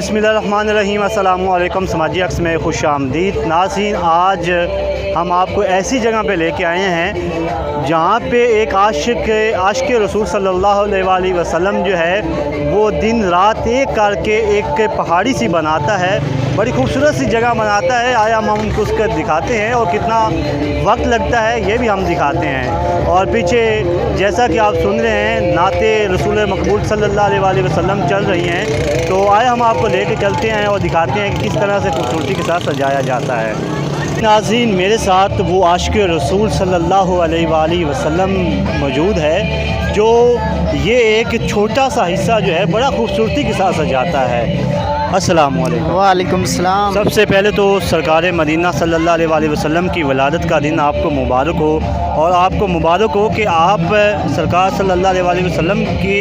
बिस्मिल्लाहिर्रहमानिर्रहीम। अस्सलामु अलैकुम। समाजी अक्स में खुश आमदीद। नाज़रीन, आज हम आपको ऐसी जगह पे लेके आए हैं जहाँ पे एक आशिक रसूल सल्लल्लाहु अलैहि वसल्लम जो है वो दिन रात एक करके एक पहाड़ी सी बनाता है, बड़ी खूबसूरत सी जगह बनाता है। आया हम उनको उसको दिखाते हैं और कितना वक्त लगता है ये भी हम दिखाते हैं। और पीछे जैसा कि आप सुन रहे हैं नाते रसूल मकबूल सल्लल्लाहु अलैहि वसल्लम चल रही हैं, तो आए हम आपको लेके चलते हैं और दिखाते हैं कि किस तरह से खूबसूरती के साथ सजाया जाता है। नाज़रीन, मेरे साथ वो आशिक रसूल सल्लल्लाहु अलैहि वसल्लम मौजूद है जो ये एक छोटा सा हिस्सा जो है बड़ा खूबसूरती के साथ सजाता है। अस्सलामु अलैकुम। वालेकुम सलाम। सबसे पहले तो सरकार मदीना सल्लल्लाहु अलैहि वसल्लम की वलादत का दिन आपको मुबारक हो, और आपको मुबारक हो कि आप सरकार सल्लल्लाहु अलैहि वसल्लम की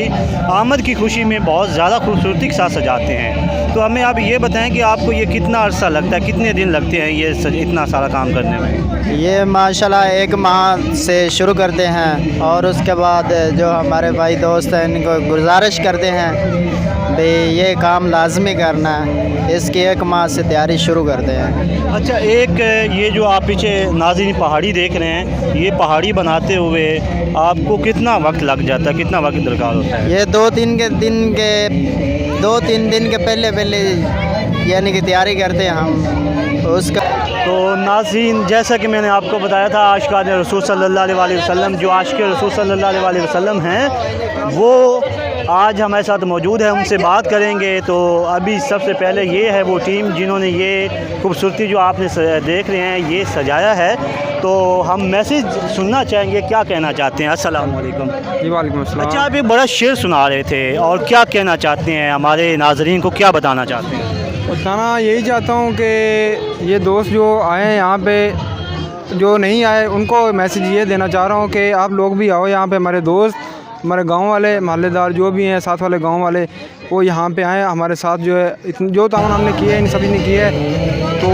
आमद की खुशी में बहुत ज़्यादा खूबसूरती के साथ सजाते हैं। तो हमें आप ये बताएं कि आपको ये कितना अरसा लगता है, कितने दिन लगते हैं ये इतना सारा काम करने में? ये माशाल्लाह 1 माह से शुरू करते हैं और उसके बाद जो हमारे भाई दोस्त हैं इनको गुजारिश करते हैं भाई ये काम लाजमी करना है, इसकी 1 माह से तैयारी शुरू करते हैं। अच्छा, एक ये जो आप पीछे नाज़रीन पहाड़ी देख रहे हैं, ये पहाड़ी बनाते हुए आपको कितना वक्त लग जाता है, कितना वक्त दरकार होता है? ये 2-3 दिन के पहले यानी कि तैयारी करते हैं हम उसका। तो नाज़रीन, जैसा कि मैंने आपको बताया था, आशिक़ान रसूल सल्लल्लाहु अलैहि वसल्लम जो आशिक़ रसूल सल्लल्लाहु अलैहि वसल्लम हैं वो आज हमारे साथ मौजूद है, उनसे बात करेंगे। तो अभी सबसे पहले ये है वो टीम जिन्होंने ये खूबसूरती जो आपने देख रहे हैं ये सजाया है, तो हम मैसेज सुनना चाहेंगे, क्या कहना चाहते हैं? अस्सलाम वालेकुम। जी वालेकुम अस्सलाम। अच्छा, आप एक बड़ा शेर सुना रहे थे और क्या कहना चाहते हैं, हमारे नाज़रीन को क्या बताना चाहते हैं? बताना यही चाहता हूँ कि ये दोस्त जो आए हैं यहाँ पे, जो नहीं आए उनको मैसेज ये देना चाह रहा हूँ कि आप लोग भी आओ यहाँ पे। हमारे दोस्त, हमारे गांव वाले, मोहल्लेदार जो भी हैं, साथ वाले गांव वाले, वो यहाँ पे आए हमारे साथ। जो है जो ताउन हमने किया है इन सभी ने किया है, तो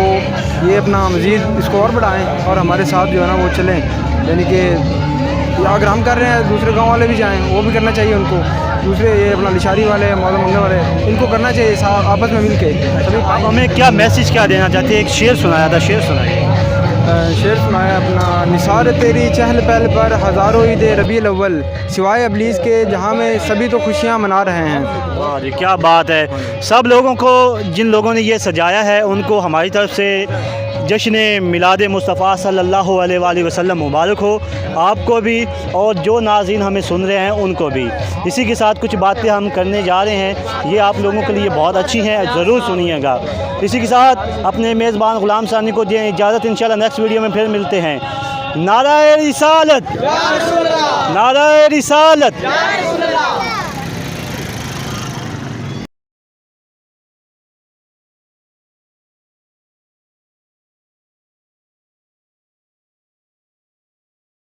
ये अपना मज़ीद इसको और बढ़ाएं और हमारे साथ जो है ना वो चलें। यानी कि अगर हम कर रहे हैं दूसरे गांव वाले भी जाएं, वो भी करना चाहिए उनको। दूसरे ये अपना लिशारी वाले, मौलम मंगल वाले, इनको करना चाहिए आपस में मिल के सभी। आप हमें क्या मैसेज क्या देना चाहते हैं? एक शेर सुनाया था, शेर सुनाइए। शेर सुनाया अपना, निसार तेरी चहल पहल पर हज़ारों ईद रबीउल अव्वल, सिवाय अबलीस के जहाँ में सभी तो खुशियाँ मना रहे हैं। वाह जी, क्या बात है। सब लोगों को, जिन लोगों ने ये सजाया है, उनको हमारी तरफ से जश्न मिलाद मुस्तफ़ा सल्लल्लाहु अलैहि वसल्लम मुबारक हो, आपको भी और जो नाज़रीन हमें सुन रहे हैं उनको भी। इसी के साथ कुछ बातें हम करने जा रहे हैं, ये आप लोगों के लिए बहुत अच्छी हैं, ज़रूर सुनिएगा। इसी के साथ अपने मेज़बान ग़ुलाम सानी को दें इजाज़त, इंशाल्लाह नेक्स्ट वीडियो में फिर मिलते हैं। नाराए रिसालत, नाराए रिसालत।